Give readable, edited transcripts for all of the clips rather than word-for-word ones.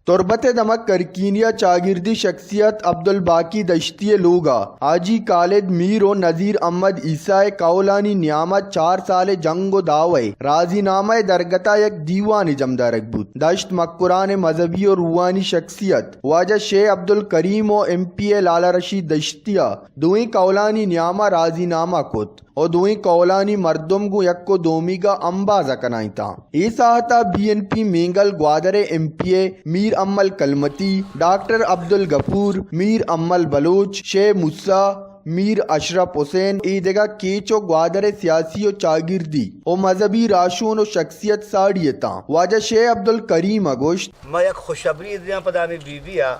تربت دمک کرکینیا چاگردی شخصیت عبدالباقی دشتی لوگا حاجی خالد میر و نذیر احمد عیسیٰ قولانی نیامت 4 سال جنگ و دعوے راضی نامہ درگتا یک دیوان جمدارک بود دشت مکران مذہبی و روحانی شخصیت واجہ شیخ عبدالکریم و ایم پی اے لالا رشید دشتیہ دوئیں قولانی نیامہ راضی نامہ کت اور دوئیں قولانی مردم گو یک کو دومی گا امبازہ کنائی تا ای ساہتا B N P Mengal Gwadar M P A Mir امل کلمتی ڈاکٹر عبدالغفور میر امل بلوچ شیخ موسیٰ میر اشرف حسین ای دیگا کیچو گوادر سیاسی و چاگردی و مذہبی راشون و شخصیت ساڑیتا واجہ شیخ عبدالکریم اگوشت میں یک خوشبری دیاں پدا میں بی بی آ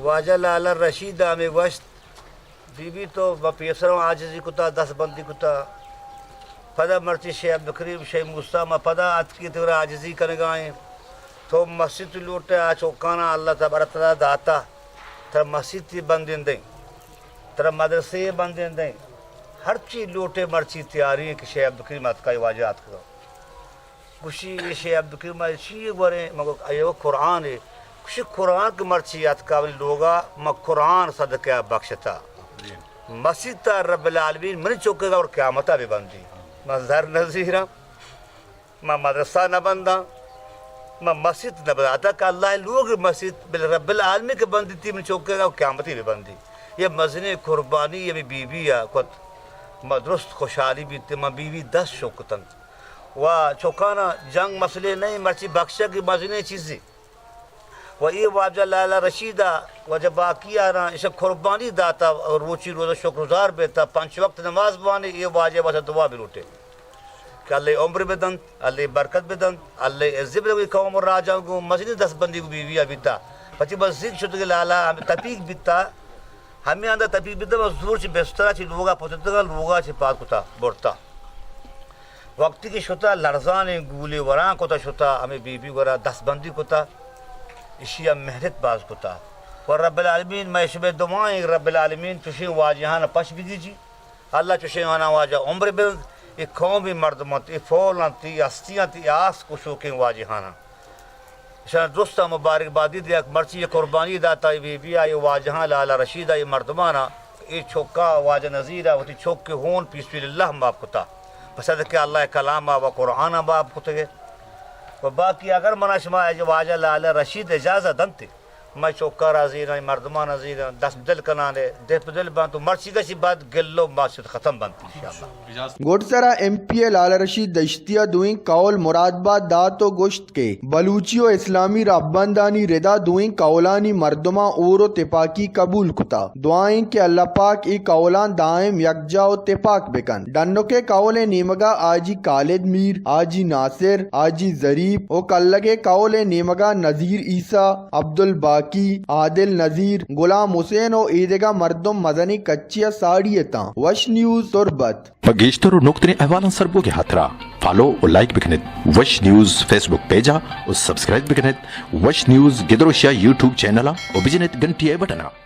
واجہ لالا رشید آمی وشت بی بی تو پیسروں عاجزی کتا 10 بندی کتا پدا مرچی شیخ عبدالکریم شیخ موسیٰ ما پدا اتکی تیرا عاجزی کنگائیں تو مسجد لوٹے چوکانا اللہ تبارک تعالیٰ داتا تر مسجد تی بندین دیں تر مدرسے بندین دیں ہر چیز لوٹے مرچی تیاری ہے کہ شیخ عبدالکریم اتکائی واجہ اتکا کشی شیخ عبدالکریم چیئے گورے مگو ایو قرآن ہے کشی قرآن کی مرچی اتکا لوگا ما قرآن صدقہ بخشتا مسجد تا رب العالمین من چوکے گا اور قیامتہ بھی بندی میں زہر نظیرہ میں مدرسہ نہ بندہ میں مسجد نہ بندہ کہ اللہ لوگ مسجد رب العالمین کے بندی تھی من چوکے گا اور قیامتی بھی بندی یہ مزن قربانی یہ بھی بی بی ہے درست خوشحالی بھی تھی میں بی بی 10 شوکتن و چوکانا جنگ مسئلے نہیں مرچی بخشہ کی مزن چیزی و یہ واجہ لالا رشیدہ وجہ باقی آنا اسے قربانی داتا اور روچی روزہ شکرگزار بیتا 5 وقت نماز بانے یہ واجہ واسہ دعا بھی لوٹے کہ اللہ عمر بدن اللہ برکت بدن اللہ عزب لگوی قوم اور راجہ کو مزنی 10 بندی کو بیوی بیتا پچی بس ذکر شد کہ لالا تپیق بیتا ہمیں اندر تپیق بیتا مزدور چی بیسترہ چی لوگا پوچھتا لوگا چی پاک کتا بڑھتا وقتی کی شتا لرزان گولے وران کتا شتا ہمیں بیوی ورا 10 بندی کتا اشیاء محنت باز کتا اور رب العالمین میں شبہ دعائیں رب العالمین چوشیں واجہانا پش بھی دیجی اللہ چوشیں آنا واجہ عمر بلد ایک قومی مردمت ایک فولاں تی ہستیاں تی آس کو شوکیں واجہانا شاہ درستہ مبارک بادی دیا مرچی یہ قربانی داتا یہ بی آئی واجہاں لالا رشیدہ یہ مردمانا یہ چھوکا واجہ نظیرہ وہ تی چھوک کے ہون پیسویل اللہ باپ کتا پسند کہ اللہ کلام و قرآن باپ کتا گئے و باقی اگر منا شما ہے جو واجہ لالا رشید اجازت دنتے میں چوکا رازی رہا مردمان رازی رہا 10 دل کنانے 10 دل بانتو مرچی گسی بعد گلو باسد ختم بانتی انشاءاللہ گوڑسرا ایم پی اے لالا رشید دشتیہ دوئیں قول مرادباد دات و گشت کے بلوچی و اسلامی رابندانی ردا دوئیں قولانی مردمہ اور و تپاکی قبول کتا دعائیں کہ اللہ پاک ای قولان دائم یکجا و تپاک بکن ڈنو کے قول نیمگا آجی خالد میر آجی ناصر آجی ظریف و کلگے قول نیمگا نذیر عیسیٰ عبدالباقی عادل نذیر غلام حسین و ایدگا مردم مدنی کچیا ساڑیتا وش نیوز تربت بگیشتر و نکتنی احوالا سربو کے ہاتھرا فالو و لائک بکنید وش نیوز فیس بک پیجا و سبسکرائب بکنید وش نیوز گدروشیا یوٹیوب چینلا و بجنید گنٹی بٹنا